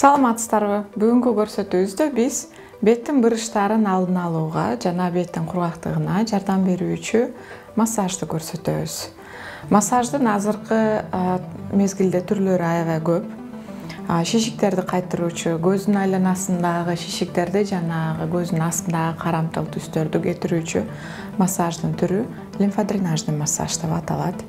Саламатсыздарбы? Бүгүнкү көрсөтүүбүздө биз беттин бырыштарын алдын алууга жана беттин кургактыгына жардам берүүчү массажды көрсөтөбүз. Массаждын азыркы мезгилде түрлөрү аябай көп. Шишиктерди кайтыруучу, көздүн айланасындагы шишиктерди жана көздүн астындагы карамтыл түстөрдү кетирүүчү массаждын түрү лимфодренажный массаж деп аталат.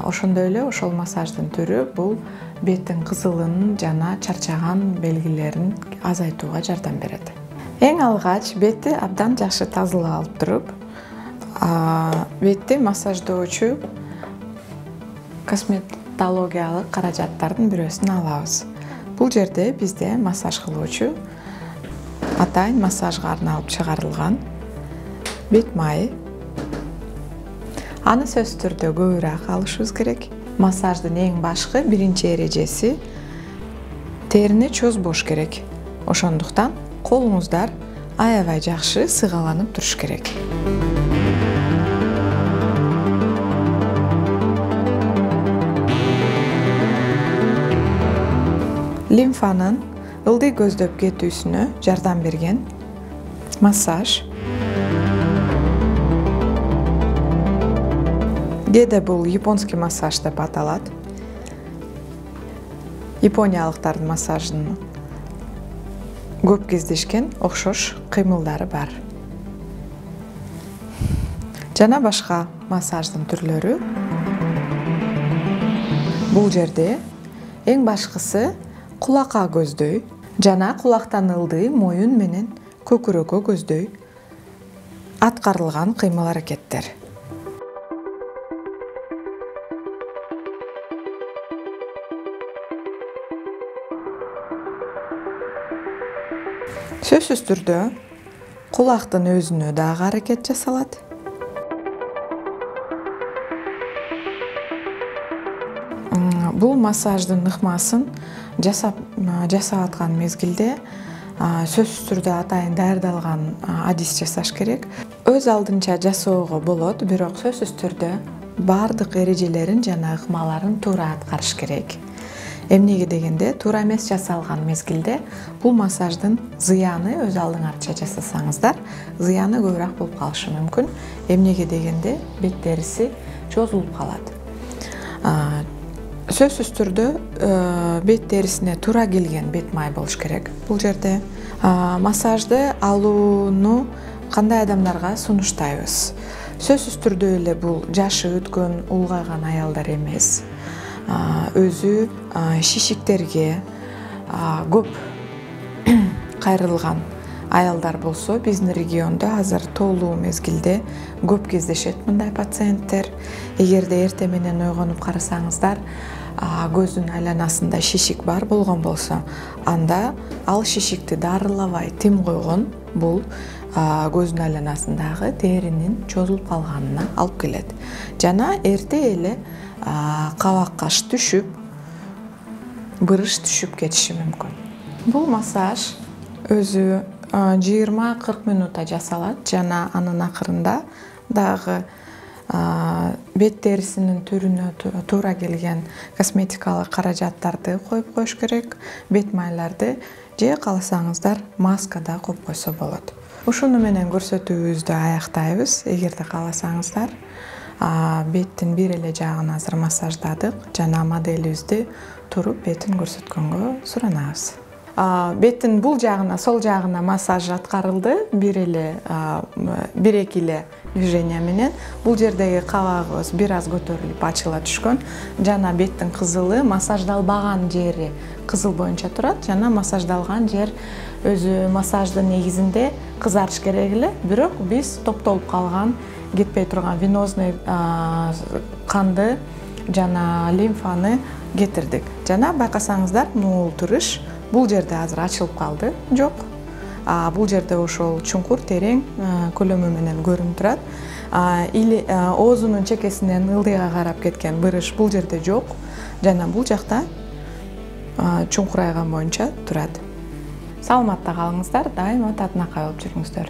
Ошондой эле ошол массаждын түрү бул беттин кызылын жана чарчаган белгилерин азайтууга жардам берет. Эң алгач бетти абдан жакшы тазалап алып туруп, бетти массаждоочу косметологиялык каражаттардын бирөөсүн алабыз. Бул жерде бизде массаж кылуучу атайын массажга арналып чыгарылган бет майы. Аны сөзсүз түрдө көбүрөөк алышыбыз керек. Массаждын эң башкы биринчи эрежеси терини чозбош керек. Ошондуктан колуңуздар аябай жакшы сыгаланып туруш керек. Лимфанын ылдый көздөп кетүүсүнө жардам берген массаж. Кээде бул японский массаж деп аталат. Япониялыктардын массажынын көп кездешкен окшош кыймылдары бар. Жана башка массаждын түрлөрү. Бул жерде эң башкысы кулакка көздөй жана кулактан ылдый моюн менен көкүрөккө көздөй аткарылган кыймыл аракеттер. Сөзсүз түрдө кулактын өзүнө дагы аракет жасалат. Бул массаждын ыкмасын жасап аткан мезгилде сөзсүз түрдө атайын даярдалган адис жасаш керек. Өз алдынча жасоого болот, бирок сөзсүз түрдө бардык эрежелерин жана ыкмаларын туура аткарыш керек. Эмнеге дегенде, туура эмес жасалган мезгилде бул массаждын зыяны өз алдыңарча жасасаңыздар, зыяны көбүрөөк болуп калышы мүмкүн. Эмнеге дегенде, бет териси чозулуп калат. Сөзсүз түрдө бет терисине туура келген бет май болуш керек. Бул жерде массажды алууну кандай адамдарга сунуштайбыз? Сөзсүз түрдө эле бул жашы өткөн, улгайган аялдар эмес. Өзү шишиктерге көп кайрылган аялдар болсо, биздин региондо азыр тоолуу мезгилде көп кездешет мындай пациенттер. Эгерде эртең менен ойгонуп карасаңыздар, көздүн айланасында шишик бар болгон болсо, анда ал шишикти дарылабай тим койгон бул көздүн айланасындагы теринин чозулуп калганына алып келет. Жана эрте эле кабак каш түшүп, бырыш түшүп кетиши мүмкүн. Бул массаж өзү 20-40 минутта жасалат жана анын акырында дагы бет терисинин түрүнө туура келген косметикалык каражаттарды коюп коюш керек. Бет майларды же кааласаңыздар маска да коюп койсо болот. Ушуну менен көрсөтүүбүздү аяктайбыз. Эгерде кааласаңыздар, беттин бир эле жагын азыр массаждадык жана моделибизди туруп бетин көрсөткөнгө суранабыз. Беттин бул жагына, сол жагына массаж аткарылды, бир-эки эле движение менен. Бул жердеги кабагыбыз бир аз көтөрүлүп ачыла түшкөн жана беттин кызылы массаждалбаган жери кызыл боюнча турат жана массаждалган жер өзү массаждын негизинде кызарыш керек эле, бирок биз топтолуп калган, кетпей турган венозный канды жана лимфаны кетирдик. Жана байкасаңыздар, муултурыш бул жерде азыр ачылып калды, жок. Бул жерде ошол чуңкур терең көлөмү менен көрүнүп турат. Оозунун чекесинен ылдыйга карап кеткен бырыш бул жерде жок. Жана бул жакта чуңкурайган боюнча турат. Саламатта калыңыздар, дайыма татынакай болуп жүрүңүздөр.